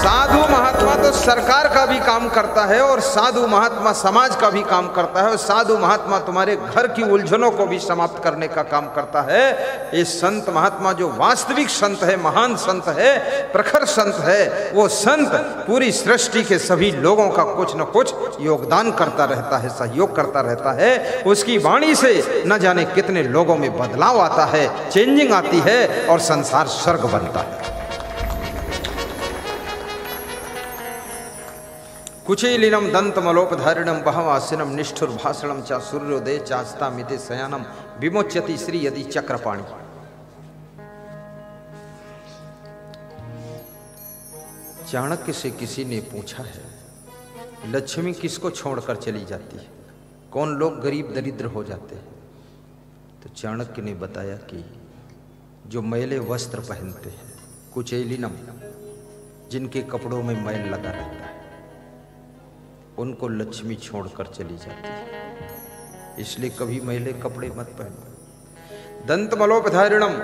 साधु महात्मा तो सरकार का भी काम करता है और साधु महात्मा समाज का भी काम करता है और साधु महात्मा तुम्हारे घर की उलझनों को भी समाप्त करने का काम करता है। ये संत महात्मा जो वास्तविक संत है, महान संत है, प्रखर संत है, वो संत पूरी सृष्टि के सभी लोगों का कुछ न कुछ योगदान करता रहता है, सहयोग करता रहता है। उसकी वाणी से न जाने कितने लोगों में बदलाव आता है, चेंजिंग आती है और संसार स्वर्ग बनता है। कुचेलिनम दंतमलोपधारिणम बहवासिनम निष्ठुर भाषणम चा सूर्योदय चास्ता मिते शयानम विमोच्यति श्री यदि चक्रपाणी। चाणक्य से किसी ने पूछा है, लक्ष्मी किसको छोड़कर चली जाती है, कौन लोग गरीब दरिद्र हो जाते हैं? तो चाणक्य ने बताया कि जो मैले वस्त्र पहनते हैं, कुचेलिनम, जिनके कपड़ों में मैल लगा रहता है, उनको लक्ष्मी छोड़कर चली जाती है। इसलिए कभी मैले कपड़े मत पहनो। दंतमलोपधारिणम,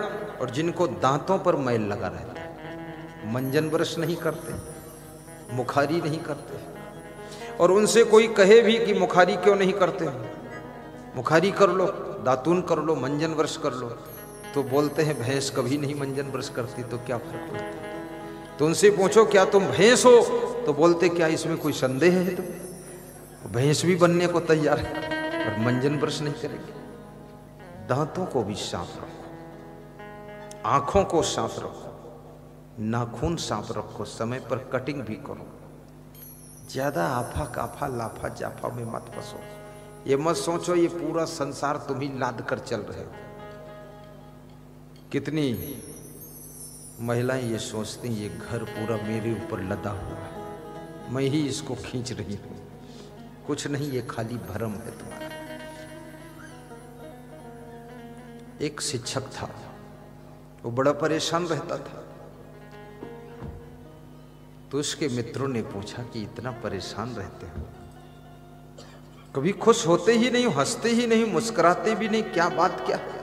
और जिनको दांतों पर मैल लगा रहता है, मंजन ब्रश नहीं करते, मुखारी नहीं करते, और उनसे कोई कहे भी कि मुखारी क्यों नहीं करते, मुखारी कर लो, दातून कर लो, मंजन ब्रश कर लो, तो बोलते हैं भैंस कभी नहीं मंजन ब्रश करती, तो क्या फर्क पड़ता है? तो उनसे पूछो क्या तुम भैंस हो, तो बोलते क्या इसमें कोई संदेह है? तुम भैंस भी बनने को तैयार है और मंजन ब्रश नहीं करेंगे। दांतों को भी साफ रखो, आंखों को साफ रखो, नाखून साफ रखो, समय पर कटिंग भी करो। ज्यादा आफा काफा लाफा जाफा में मत फंसो। ये मत सोचो ये पूरा संसार तुम ही लाद कर चल रहे हो। कितनी महिलाएं ये सोचती ये घर पूरा मेरे ऊपर लदा हुआ है, मैं ही इसको खींच रही हूं। कुछ नहीं, ये खाली भ्रम है तुम्हारा। एक शिक्षक था, वो बड़ा परेशान रहता था। तो उसके मित्रों ने पूछा कि इतना परेशान रहते हो, कभी खुश होते ही नहीं, हंसते ही नहीं, मुस्कुराते भी नहीं, क्या बात क्या है?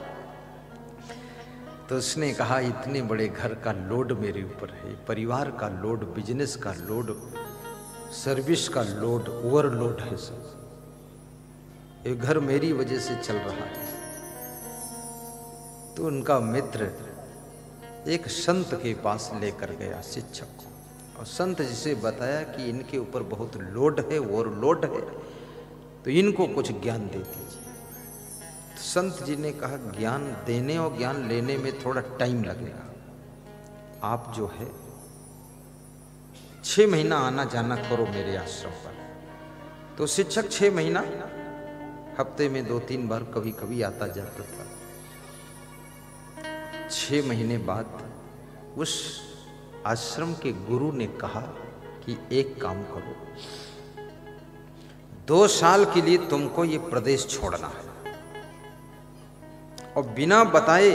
तो उसने कहा इतने बड़े घर का लोड मेरे ऊपर है, परिवार का लोड, बिजनेस का लोड, सर्विस का लोड, ओवरलोड है सब। ये घर मेरी वजह से चल रहा है। तो उनका मित्र एक संत के पास लेकर गया शिक्षक को, और संत जिसे बताया कि इनके ऊपर बहुत लोड है, ओवरलोड है, तो इनको कुछ ज्ञान दे दीजिए। तो संत जी ने कहा ज्ञान देने और ज्ञान लेने में थोड़ा टाइम लगेगा। आप जो है 6 महीना आना जाना करो मेरे आश्रम पर। तो शिक्षक 6 महीना हफ्ते में 2-3 बार कभी कभी आता जाता था। 6 महीने बाद उस आश्रम के गुरु ने कहा कि एक काम करो, 2 साल के लिए तुमको ये प्रदेश छोड़ना है और बिना बताए,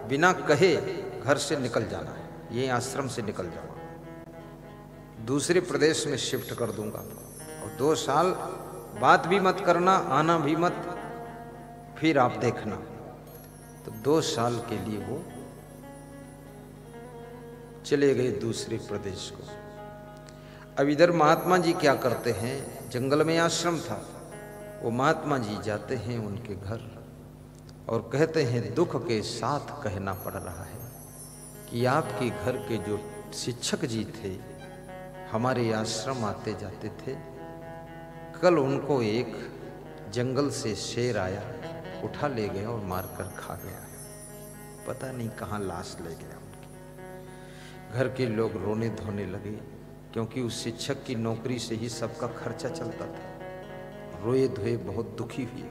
बिना कहे घर से निकल जाना है, ये आश्रम से निकल जाओ, दूसरे प्रदेश में शिफ्ट कर दूंगा। और 2 साल बात भी मत करना, आना भी मत, फिर आप देखना। तो 2 साल के लिए वो चले गए दूसरे प्रदेश को। अब इधर महात्मा जी क्या करते हैं, जंगल में आश्रम था, वो महात्मा जी जाते हैं उनके घर और कहते हैं दुख के साथ कहना पड़ रहा है कि आपके घर के जो शिक्षक जी थे, हमारे आश्रम आते जाते थे, कल उनको एक जंगल से शेर आया, उठा ले गया और मारकर खा गया। पता नहीं कहाँ लाश ले गया उनकी। घर के लोग रोने धोने लगे, क्योंकि उस शिक्षक की नौकरी से ही सबका खर्चा चलता था। रोए धोए बहुत दुखी हुए।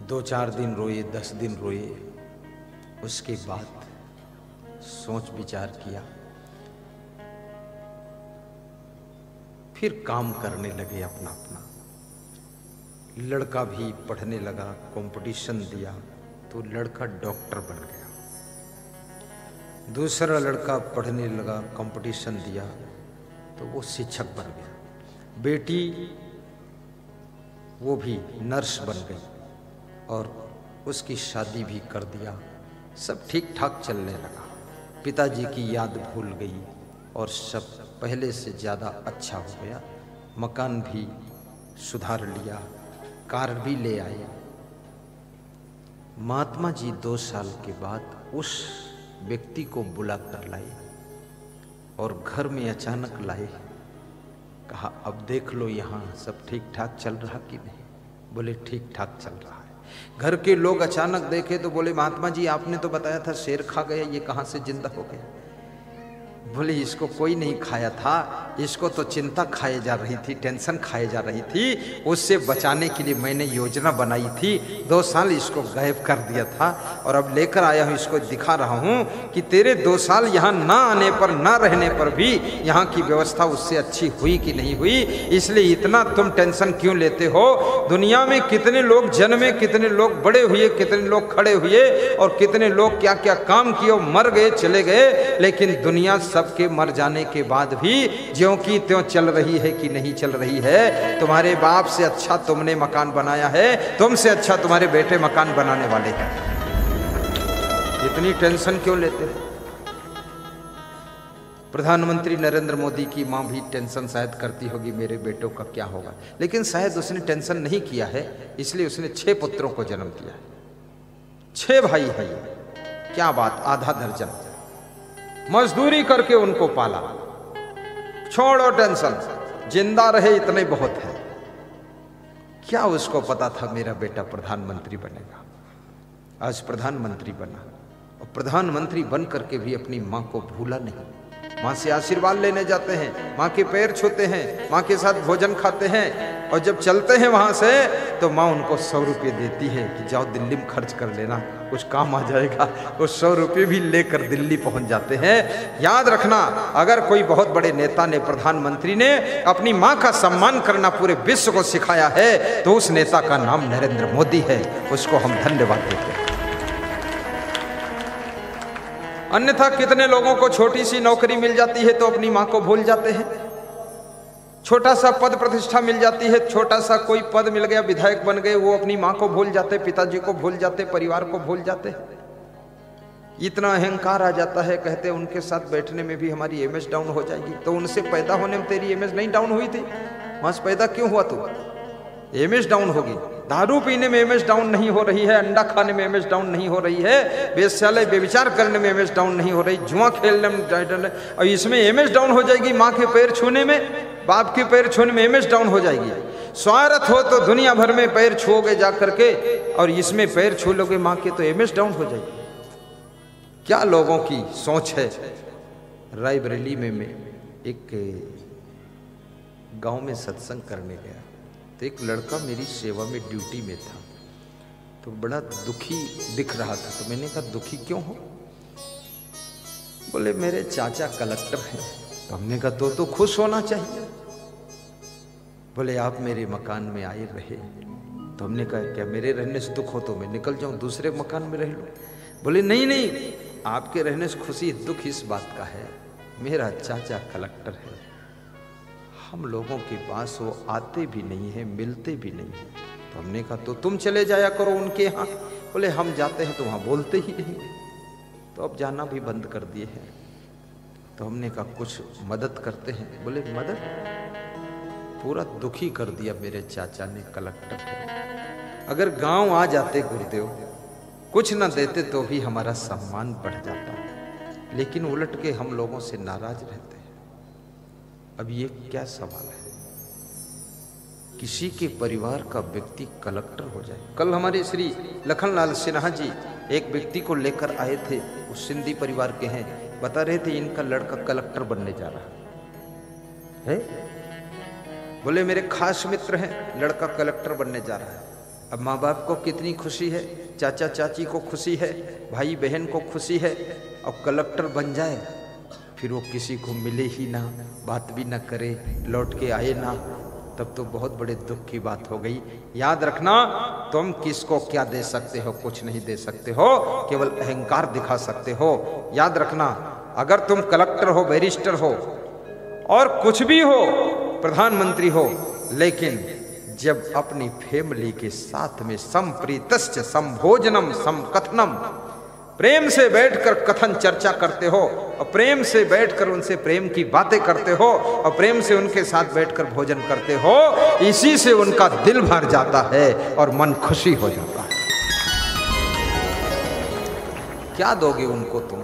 2-4 दिन रोए, 10 दिन रोए। उसके बाद सोच विचार किया, फिर काम करने लगे अपना अपना। लड़का भी पढ़ने लगा, कंपटीशन दिया तो लड़का डॉक्टर बन गया। दूसरा लड़का पढ़ने लगा, कंपटीशन दिया तो वो शिक्षक बन गया। बेटी वो भी नर्स बन गई और उसकी शादी भी कर दिया। सब ठीक ठाक चलने लगा। पिताजी की याद भूल गई और सब पहले से ज़्यादा अच्छा हो गया। मकान भी सुधार लिया, कार भी ले आए। महात्मा जी 2 साल के बाद उस व्यक्ति को बुला कर लाए और घर में अचानक लाए। कहा, अब देख लो यहाँ सब ठीक ठाक चल रहा कि नहीं? बोले ठीक ठाक चल रहा है। घर के लोग अचानक देखे तो बोले, महात्मा जी आपने तो बताया था शेर खा गया, ये कहाँ से जिंदा हो गया? बोले इसको कोई नहीं खाया था, इसको तो चिंता खाए जा रही थी, टेंशन खाए जा रही थी। उससे बचाने के लिए मैंने योजना बनाई थी। 2 साल इसको गायब कर दिया था और अब लेकर आया हूँ, इसको दिखा रहा हूँ कि तेरे 2 साल यहाँ ना आने पर, ना रहने पर भी यहाँ की व्यवस्था उससे अच्छी हुई कि नहीं हुई। इसलिए इतना तुम टेंशन क्यों लेते हो? दुनिया में कितने लोग जन्मे, कितने लोग बड़े हुए, कितने लोग खड़े हुए और कितने लोग क्या क्या काम किए, मर गए, चले गए। लेकिन दुनिया सबके मर जाने के बाद भी ज्यों की त्यों चल रही है कि नहीं चल रही है? तुम्हारे बाप से अच्छा तुमने मकान बनाया है, तुमसे अच्छा तुम्हारे बेटे मकान बनाने वाले हैं। इतनी टेंशन क्यों लेते हो? प्रधानमंत्री नरेंद्र मोदी की मां भी टेंशन शायद करती होगी मेरे बेटों का क्या होगा, लेकिन शायद उसने टेंशन नहीं किया है, इसलिए उसने 6 पुत्रों को जन्म दिया है। 6 भाई है ये, क्या बात, आधा दर्जन। मजदूरी करके उनको पाला। छोड़ो टेंशन, जिंदा रहे इतने बहुत है। क्या उसको पता था मेरा बेटा प्रधानमंत्री बनेगा? आज प्रधानमंत्री बना और प्रधानमंत्री बन करके भी अपनी मां को भूला नहीं। मां से आशीर्वाद लेने जाते हैं, मां के पैर छूते हैं, मां के साथ भोजन खाते हैं और जब चलते हैं वहां से तो मां उनको 100 रुपये देती है कि जाओ दिल्ली में खर्च कर लेना, कुछ काम आ जाएगा। वो 100 रुपये भी लेकर दिल्ली पहुंच जाते हैं। याद रखना, अगर कोई बहुत बड़े नेता ने, प्रधानमंत्री ने अपनी मां का सम्मान करना पूरे विश्व को सिखाया है तो उस नेता का नाम नरेंद्र मोदी है। उसको हम धन्यवाद देते हैं। अन्यथा कितने लोगों को छोटी सी नौकरी मिल जाती है तो अपनी मां को भूल जाते हैं। छोटा सा पद प्रतिष्ठा मिल जाती है, छोटा सा कोई पद मिल गया, विधायक बन गए, वो अपनी मां को भूल जाते, पिताजी को भूल जाते, परिवार को भूल जाते। इतना अहंकार आ जाता है, कहते उनके साथ बैठने में भी हमारी इमेज डाउन हो जाएगी। तो उनसे पैदा होने में तेरी इमेज नहीं डाउन हुई थी? वहां से पैदा क्यों हुआ तू? इमेज डाउन होगी। दारू पीने में इमेज डाउन नहीं हो रही है, अंडा खाने में इमेज डाउन नहीं हो रही है, वेश्यालय व्यभिचार करने में इमेज डाउन नहीं हो रही, जुआ खेलने में, और इसमें इमेज डाउन हो जाएगी माँ के पैर छूने में, बाप के पैर छूने में इमेज डाउन हो जाएगी। स्वार्थ हो तो दुनिया भर में पैर छूओगे जा करके और इसमें पैर छू लोगे माँ के तो इमेज डाउन हो जाएगी। क्या लोगों की सोच है। रायबरेली में मैं एक गांव में सत्संग करने गया तो एक लड़का मेरी सेवा में ड्यूटी में था, तो बड़ा दुखी दिख रहा था। तो मैंने कहा दुखी क्यों हो? बोले मेरे चाचा कलेक्टर हैं। तो हमने कहा तो खुश होना चाहिए। बोले आप मेरे मकान में आए रहे। तो हमने कहा क्या मेरे रहने से दुख हो तो मैं निकल जाऊं दूसरे मकान में रह लूं? बोले नहीं नहीं, आपके रहने से खुशी, दुख इस बात का है मेरा चाचा कलेक्टर है, हम लोगों के पास वो आते भी नहीं है, मिलते भी नहीं है। तो हमने कहा तो तुम चले जाया करो उनके यहाँ। बोले हम जाते हैं तो वहाँ बोलते ही नहीं, तो अब जाना भी बंद कर दिए हैं। तो हमने कहा कुछ मदद करते हैं। बोले मदद? पूरा दुखी कर दिया मेरे चाचा ने, कलेक्टर है। अगर गांव आ जाते गुरुदेव, कुछ ना देते तो भी हमारा सम्मान बढ़ जाता, लेकिन उलट के हम लोगों से नाराज रहते हैं। अब ये क्या सवाल है? किसी के परिवार का व्यक्ति कलेक्टर हो जाए। कल हमारे श्री लखनलाल सिन्हा जी एक व्यक्ति को लेकर आए थे, वो सिंधी परिवार के हैं, बता रहे थे इनका लड़का कलेक्टर बनने जा रहा है। बोले मेरे खास मित्र हैं, लड़का कलेक्टर बनने जा रहा है। अब माँ बाप को कितनी खुशी है, चाचा चाची को खुशी है, भाई बहन को खुशी है। अब कलेक्टर बन जाए फिर वो किसी को मिले ही ना, बात भी ना करे, लौट के आए ना, तब तो बहुत बड़े दुख की बात हो गई। याद रखना, तुम किसको क्या दे सकते हो? कुछ नहीं दे सकते हो, केवल अहंकार दिखा सकते हो। याद रखना, अगर तुम कलेक्टर हो, बैरिस्टर हो और कुछ भी हो, प्रधानमंत्री हो, लेकिन जब अपनी फैमिली के साथ में संप्रीतश्च संभोजनम समकथनम, प्रेम से बैठकर कथन चर्चा करते हो और प्रेम से बैठकर उनसे प्रेम की बातें करते हो और प्रेम से उनके साथ बैठकर भोजन करते हो, इसी से उनका दिल भर जाता है और मन खुशी हो जाता है। क्या दोगे उनको तुम?